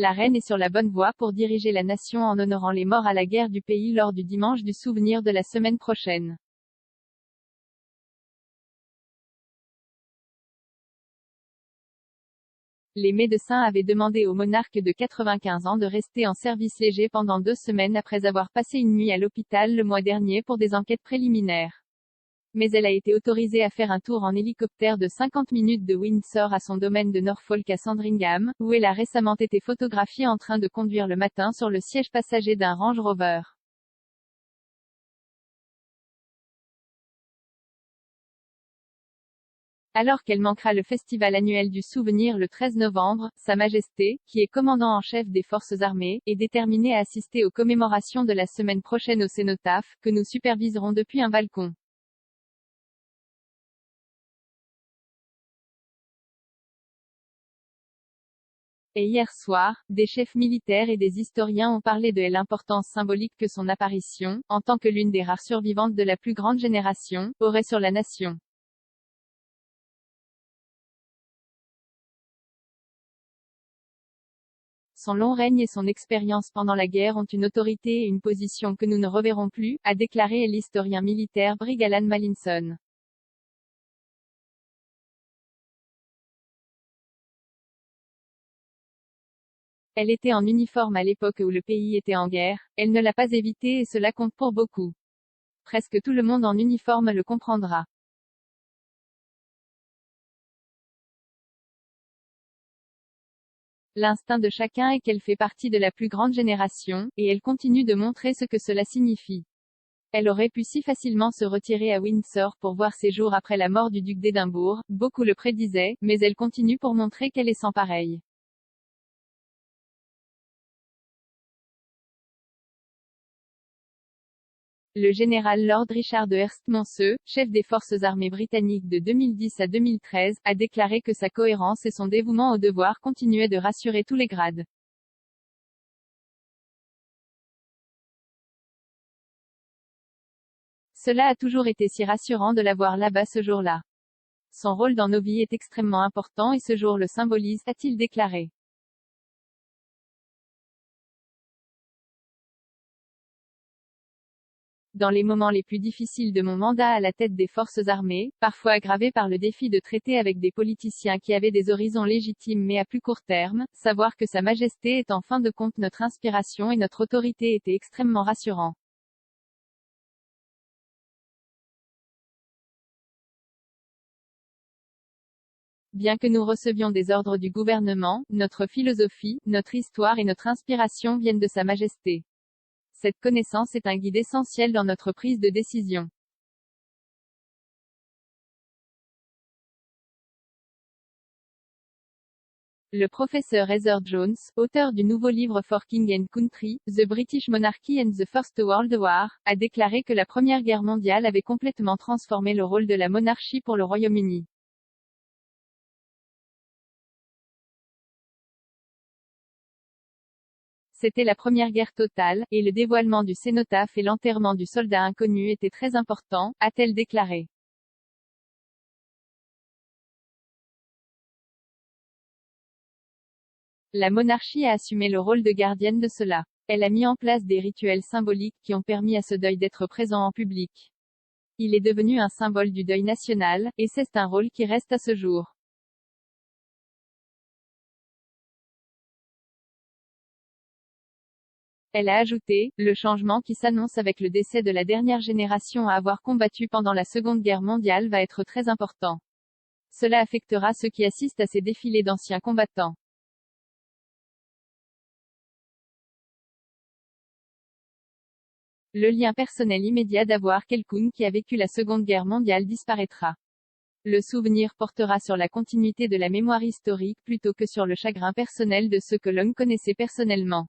La reine est sur la bonne voie pour diriger la nation en honorant les morts à la guerre du pays lors du dimanche du souvenir de la semaine prochaine. Les médecins avaient demandé au monarque de 95 ans de rester en service léger pendant 2 semaines après avoir passé une nuit à l'hôpital le mois dernier pour des enquêtes préliminaires. Mais elle a été autorisée à faire un tour en hélicoptère de 50 minutes de Windsor à son domaine de Norfolk à Sandringham, où elle a récemment été photographiée en train de conduire le matin sur le siège passager d'un Range Rover. Alors qu'elle manquera le festival annuel du souvenir le 13 novembre, Sa Majesté, qui est commandant en chef des forces armées, est déterminée à assister aux commémorations de la semaine prochaine au cénotaphe, que nous superviserons depuis un balcon. Et hier soir, des chefs militaires et des historiens ont parlé de l'importance symbolique que son apparition, en tant que l'une des rares survivantes de la plus grande génération, aurait sur la nation. Son long règne et son expérience pendant la guerre ont une autorité et une position que nous ne reverrons plus, a déclaré l'historien militaire Briggs Alan Mallinson. Elle était en uniforme à l'époque où le pays était en guerre, elle ne l'a pas évité et cela compte pour beaucoup. Presque tout le monde en uniforme le comprendra. L'instinct de chacun est qu'elle fait partie de la plus grande génération, et elle continue de montrer ce que cela signifie. Elle aurait pu si facilement se retirer à Windsor pour voir ses jours après la mort du duc d'Édimbourg, beaucoup le prédisaient, mais elle continue pour montrer qu'elle est sans pareil. Le général Lord Richard de Herstmonceux, chef des forces armées britanniques de 2010 à 2013, a déclaré que sa cohérence et son dévouement au devoir continuaient de rassurer tous les grades. Cela a toujours été si rassurant de la voir là-bas ce jour-là. Son rôle dans nos vies est extrêmement important et ce jour le symbolise, a-t-il déclaré. Dans les moments les plus difficiles de mon mandat à la tête des forces armées, parfois aggravés par le défi de traiter avec des politiciens qui avaient des horizons légitimes mais à plus court terme, savoir que Sa Majesté est en fin de compte notre inspiration et notre autorité était extrêmement rassurant. Bien que nous recevions des ordres du gouvernement, notre philosophie, notre histoire et notre inspiration viennent de Sa Majesté. Cette connaissance est un guide essentiel dans notre prise de décision. Le professeur Heather Jones, auteur du nouveau livre For King and Country, The British Monarchy and the First World War, a déclaré que la Première Guerre mondiale avait complètement transformé le rôle de la monarchie pour le Royaume-Uni. C'était la première guerre totale, et le dévoilement du cénotaphe et l'enterrement du soldat inconnu étaient très importants, a-t-elle déclaré. La monarchie a assumé le rôle de gardienne de cela. Elle a mis en place des rituels symboliques qui ont permis à ce deuil d'être présent en public. Il est devenu un symbole du deuil national, et c'est un rôle qui reste à ce jour. Elle a ajouté, le changement qui s'annonce avec le décès de la dernière génération à avoir combattu pendant la Seconde Guerre mondiale va être très important. Cela affectera ceux qui assistent à ces défilés d'anciens combattants. Le lien personnel immédiat d'avoir quelqu'un qui a vécu la Seconde Guerre mondiale disparaîtra. Le souvenir portera sur la continuité de la mémoire historique plutôt que sur le chagrin personnel de ceux que l'on connaissait personnellement.